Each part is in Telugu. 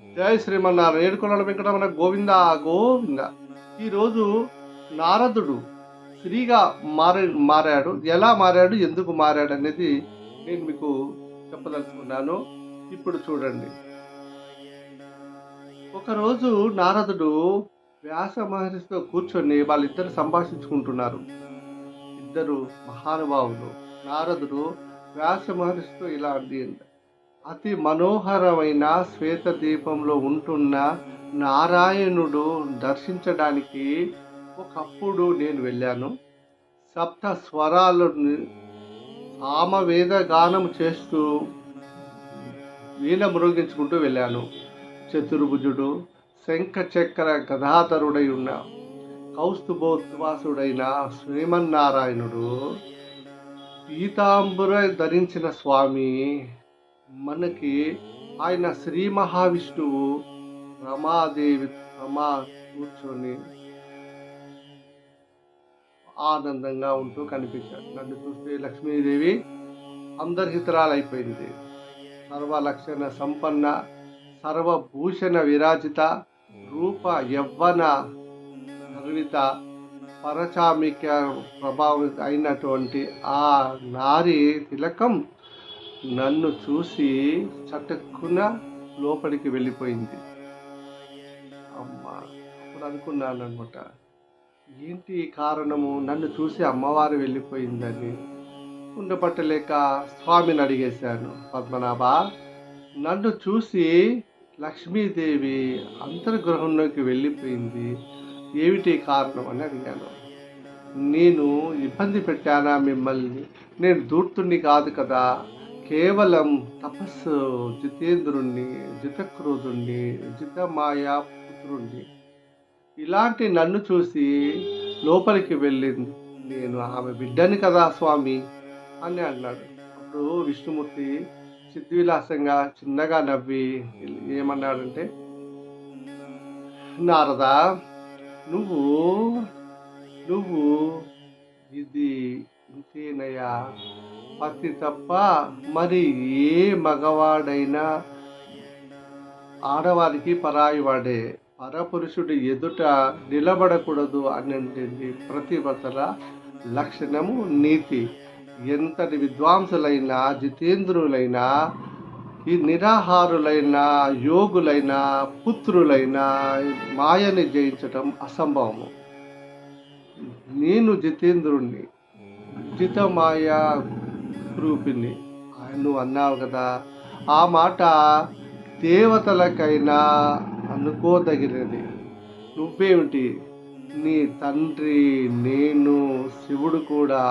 జై శ్రీమన్నారాయణ. ఏడుకొండల వెంకటరమణ గోవింద గోవింద. ఈరోజు నారదుడు శ్రీగా మారాడు. ఎలా మారాడు, ఎందుకు మారాడు అనేది నేను మీకు చెప్పదలుచుకున్నాను. ఇప్పుడు చూడండి. ఒకరోజు నారదుడు వ్యాస మహర్షితో కూర్చొని వాళ్ళిద్దరు సంభాషించుకుంటున్నారు. ఇద్దరు మహానుభావులు. నారదుడు వ్యాస మహర్షితో ఇలా అంది, అతి మనోహరమైన శ్వేత దీపంలో ఉంటున్న నారాయణుడు దర్శించడానికి ఒకప్పుడు నేను వెళ్ళాను. సప్త స్వరాలను సామవేద గానం చేస్తూ వీణ మృగించుకుంటూ వెళ్ళాను. చతుర్భుజుడు, శంఖ చక్ర గదాధరుడై ఉన్న కౌస్తుభోద్వాసుడైన శ్రీమన్నారాయణుడు, పీతాంబర ధరించిన స్వామి, మనకి ఆయన శ్రీ మహావిష్ణువు, రమాదేవి కూర్చొని ఆనందంగా ఉంటూ కనిపించాడు. నన్ను చూస్తే లక్ష్మీదేవి అందర్హితరాలైపోయింది. సర్వలక్షణ సంపన్న, సర్వభూషణ విరాజిత, రూప యవ్వన గర్విత, పరచామిక ప్రభావం అయినటువంటి ఆ నారి తిలకం నన్ను చూసి చటుక్కున లోపలికి వెళ్ళిపోయింది. అమ్మా, అప్పుడు అనుకున్నాను అనమాట, ఏంటి కారణము, నన్ను చూసి అమ్మవారు వెళ్ళిపోయిందని. ఉండపట్టలేక స్వామిని అడిగేశాను, పద్మనాభ, నన్ను చూసి లక్ష్మీదేవి అంతర్గృహంలోకి వెళ్ళిపోయింది, ఏమిటి కారణం అని అడిగాను. నేను ఇబ్బంది పెట్టానా మిమ్మల్ని? నేను దూర్తుణ్ణి కాదు కదా, కేవలం తపస్సు జితేంద్రుణ్ణి, జితక్రోధుణ్ణి, జితమాయా పుత్రుణ్ణి. ఇలాంటి నన్ను చూసి లోపలికి వెళ్ళింది, నేను ఆమె బిడ్డని కదా స్వామి అని అన్నాడు. అప్పుడు విష్ణుమూర్తి సిద్ధివిలాసంగా చిన్నగా నవ్వి ఏమన్నాడంటే, నారదా, నువ్వు నువ్వు ఇది ఇంతేనయ్యా, పతి తప్ప మరి ఏ మగవాడైనా ఆడవారికి పరాయివాడే, పరపురుషుడి ఎదుట నిలబడకూడదు అనేది ప్రతిభతల లక్షణము, నీతి. ఎంతటి విద్వాంసులైనా, జితేంద్రులైనా, ఈ నిరాహారులైన యోగులైన పుత్రులైన మాయని జయించటం అసంభవము. నేను జితేంద్రుణ్ణి, జితమాయా రూపిణి. నువ్వు అన్నావు కదా, ఆ మాట దేవతలకైనా అనుకోదగినది. నువ్వేమిటి, నీ తండ్రి, నేను, శివుడు కూడా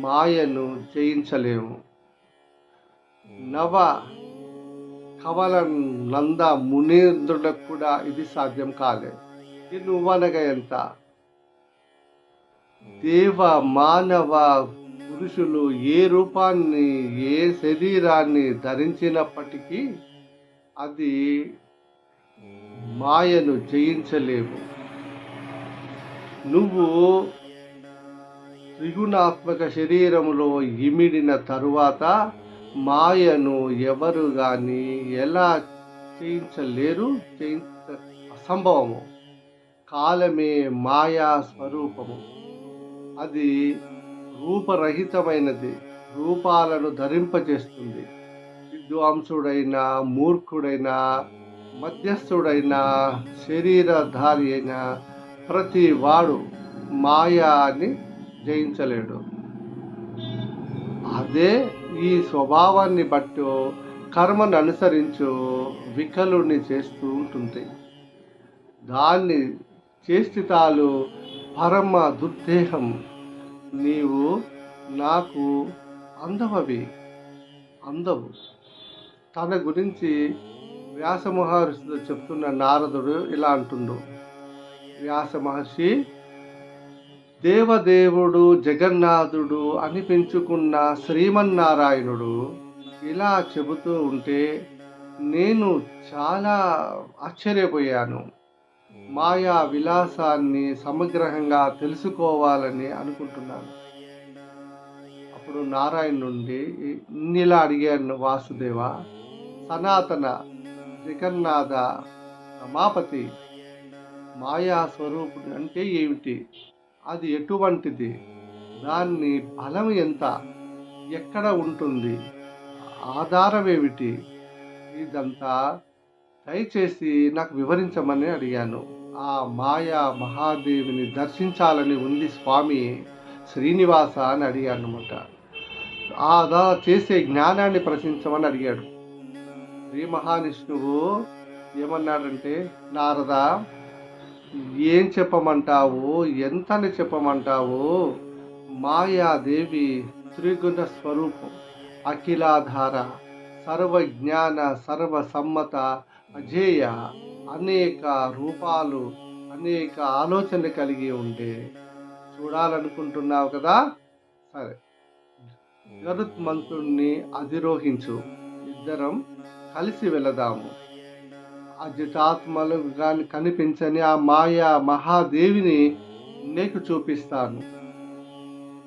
మాయను జయించలేము. నవ కవల నంద మునీంద్రులకు కూడా ఇది సాధ్యం కాలేదు. ఇది నువ్వనగా ఎంత? దేవ మానవ పురుషులు ఏ రూపాన్ని, ఏ శరీరాన్ని ధరించినప్పటికీ అది మాయను జయించలేవు. నువ్వు త్రిగుణాత్మక శరీరములో ఇమిడిన తరువాత మాయను ఎవరు కానీ ఎలా జయించలేరు, అసంభవము. కాలమే మాయా స్వరూపము. అది రూపరహితమైనది, రూపాలను ధరింపజేస్తుంది. విద్వాంసుడైన, మూర్ఖుడైన, మధ్యస్థుడైన, శరీరధారి అయిన ప్రతి వాడు మాయాని జయించలేడు. అదే ఈ స్వభావాన్ని బట్టి కర్మను అనుసరించు వికలుని చేస్తూ ఉంటుంది. దాన్ని చేష్టితాలు పరమ దుర్దేహం. నీవు నాకు అందవు. తన గురించి వ్యాస మహర్షితో చెప్తున్న నారదుడు ఇలా అంటుండు, వ్యాస మహర్షి, దేవదేవుడు, జగన్నాథుడు అనిపించుకున్న శ్రీమన్నారాయణుడు ఇలా చెబుతూ ఉంటే నేను చాలా ఆశ్చర్యపోయాను. మాయా విలాసాన్ని సమగ్రంగా తెలుసుకోవాలని అనుకుంటున్నాను. అప్పుడు నారాయణ నుండి ఇలా అడిగాను, వాసుదేవ, సనాతన జగన్నాథ రమాపతి మాయా స్వరూపుడు అంటే ఏమిటి, అది ఎటువంటిది, దాన్ని బలం ఎంత, ఎక్కడ ఉంటుంది, ఆధారం ఏమిటి, ఇదంతా దయచేసి నాకు వివరించమని అడిగాను. ఆ మాయా మహాదేవిని దర్శించాలని ఉంది స్వామి శ్రీనివాస అని అడిగాను అనమాట. అదా చేసే జ్ఞానాన్ని ప్రశ్నించమని అడిగాడు. శ్రీ మహావిష్ణువు ఏమన్నాడంటే, నారదా, ఏం చెప్పమంటావు, ఎంతని చెప్పమంటావు, మాయాదేవి త్రిగుణ స్వరూపం, అఖిలాధార, సర్వజ్ఞాన, సర్వసమ్మత, అజేయ, అనేక రూపాలు, అనేక ఆలోచనలు కలిగి ఉండే చూడాలనుకుంటున్నావు కదా, సరే గరుత్మంతుణ్ణి అధిరోహించు, ఇద్దరం కలిసి వెళదాము. అజితాత్మలు కానీ కనిపించని ఆ మాయా మహాదేవిని నీకు చూపిస్తాను.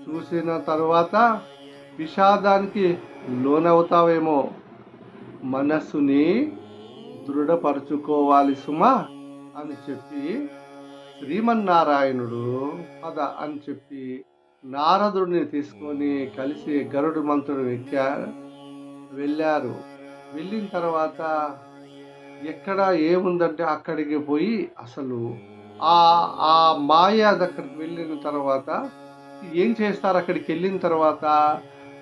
చూసిన తరువాత విషాదానికి లోనవుతావేమో, మనస్సుని దృఢపరుచుకోవాలి సుమా అని చెప్పి శ్రీమన్నారాయణుడు పద అని చెప్పి నారదుడిని తీసుకొని కలిసి గరుడు మంత్రుడు వెళ్ళారు. వెళ్ళిన తర్వాత ఎక్కడ ఏముందంటే అక్కడికి పోయి అసలు ఆ మాయ దగ్గరికి వెళ్ళిన తర్వాత ఏం చేస్తారు, అక్కడికి వెళ్ళిన తర్వాత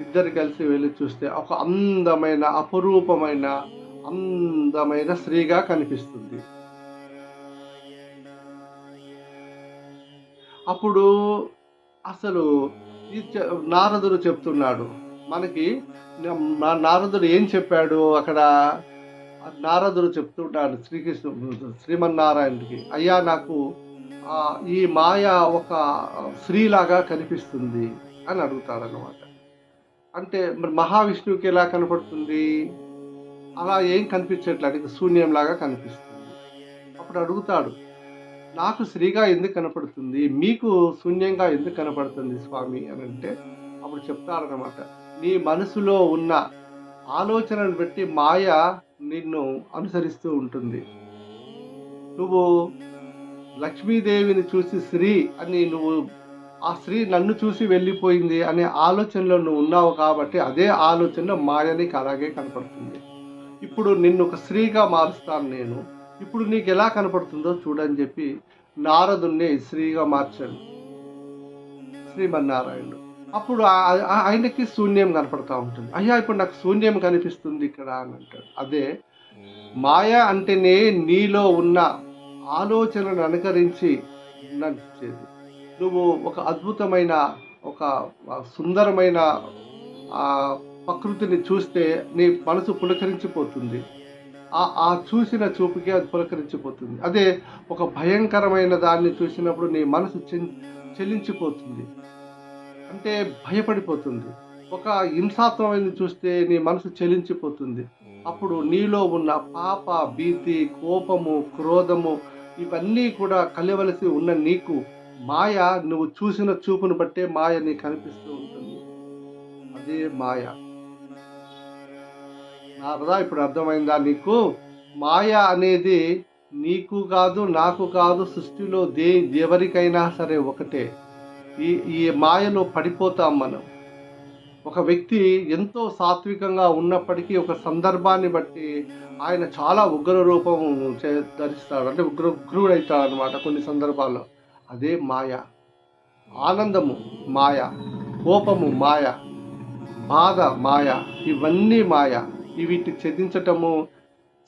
ఇద్దరు కలిసి వెళ్ళి చూస్తే ఒక అపురూపమైన అందమైన స్త్రీగా కనిపిస్తుంది. అప్పుడు అసలు నారదుడు చెప్తున్నాడు మనకి, నారదుడు ఏం చెప్పాడు అక్కడ, నారదుడు చెప్తుంటాడు శ్రీమన్నారాయణుడికి, అయ్యా నాకు ఈ మాయ ఒక స్త్రీలాగా కనిపిస్తుంది అని అడుగుతాడనమాట. అంటే మరి మహావిష్ణువుకి ఎలా కనపడుతుంది, అలా ఏం కనిపించట్లేదు, శూన్యంలాగా కనిపిస్తుంది. అప్పుడు అడుగుతాడు, నాకు స్త్రీగా ఎందుకు కనపడుతుంది, మీకు శూన్యంగా ఎందుకు కనపడుతుంది స్వామి అని అంటే, అప్పుడు చెప్తారనమాట, నీ మనసులో ఉన్న ఆలోచనను బట్టి మాయ నిన్ను అనుసరిస్తూ ఉంటుంది. నువ్వు లక్ష్మీదేవిని చూసి స్త్రీ అని ఆ స్త్రీ నన్ను చూసి వెళ్ళిపోయింది అనే ఆలోచనలో నువ్వు ఉన్నావు కాబట్టి అదే ఆలోచనలో మాయ నీకు అలాగే కనపడుతుంది. ఇప్పుడు నిన్ను ఒక స్త్రీగా మారుస్తాను నేను, ఇప్పుడు నీకు ఎలా కనపడుతుందో చూడని చెప్పి నారదుణ్ణి స్త్రీగా మార్చాడు శ్రీమన్నారాయణుడు. అప్పుడు ఆయనకి శూన్యం కనపడతా ఉంటుంది. అయ్యా ఇప్పుడు నాకు శూన్యం కనిపిస్తుంది ఇక్కడ అని అంటాడు. అదే మాయ అంటేనే నీలో ఉన్న ఆలోచనను అనుకరించి నడిచేది. నువ్వు ఒక అద్భుతమైన ఒక సుందరమైన ప్రకృతిని చూస్తే నీ మనసు పులకరించిపోతుంది. ఆ చూసిన చూపుకి అది పులకరించిపోతుంది. అదే ఒక భయంకరమైన దాన్ని చూసినప్పుడు నీ మనసు చెల్లించిపోతుంది, అంటే భయపడిపోతుంది. ఒక హింసాత్మకమైన చూస్తే నీ మనసు చెల్లించిపోతుంది. అప్పుడు నీలో ఉన్న పాప, భీతి, కోపము, క్రోధము ఇవన్నీ కూడా కలవలసి ఉన్న నీకు మాయ, నువ్వు చూసిన చూపును బట్టే మాయ నీకు కనిపిస్తూ ఉంటుంది. అదే మాయ. నారదా ఇప్పుడు అర్థమైందా నీకు, మాయ అనేది నీకు కాదు, నాకు కాదు, సృష్టిలో ఎవరికైనా సరే ఒకటే. ఈ మాయలో పడిపోతాం మనం. ఒక వ్యక్తి ఎంతో సాత్వికంగా ఉన్నప్పటికీ ఒక సందర్భాన్ని బట్టి ఆయన చాలా ఉగ్ర రూపం ధరిస్తాడు, అంటే ఉగ్రుడవుతాడు అనమాట కొన్ని సందర్భాల్లో. అదే మాయ. ఆనందము మాయ, కోపము మాయ, బాధ మాయ, ఇవన్నీ మాయ. వీటిని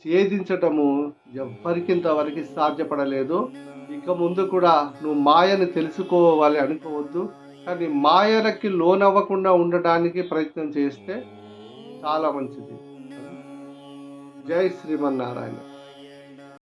ఛేదించటము ఎవ్వరికింతవరకు సాధ్యపడలేదు. ఇక ముందు కూడా నువ్వు మాయను తెలుసుకోవాలి అనుకోవద్దు, కానీ మాయలకి లోనవ్వకుండా ఉండడానికి ప్రయత్నం చేస్తే చాలా మంచిది. జై శ్రీమన్నారాయణ.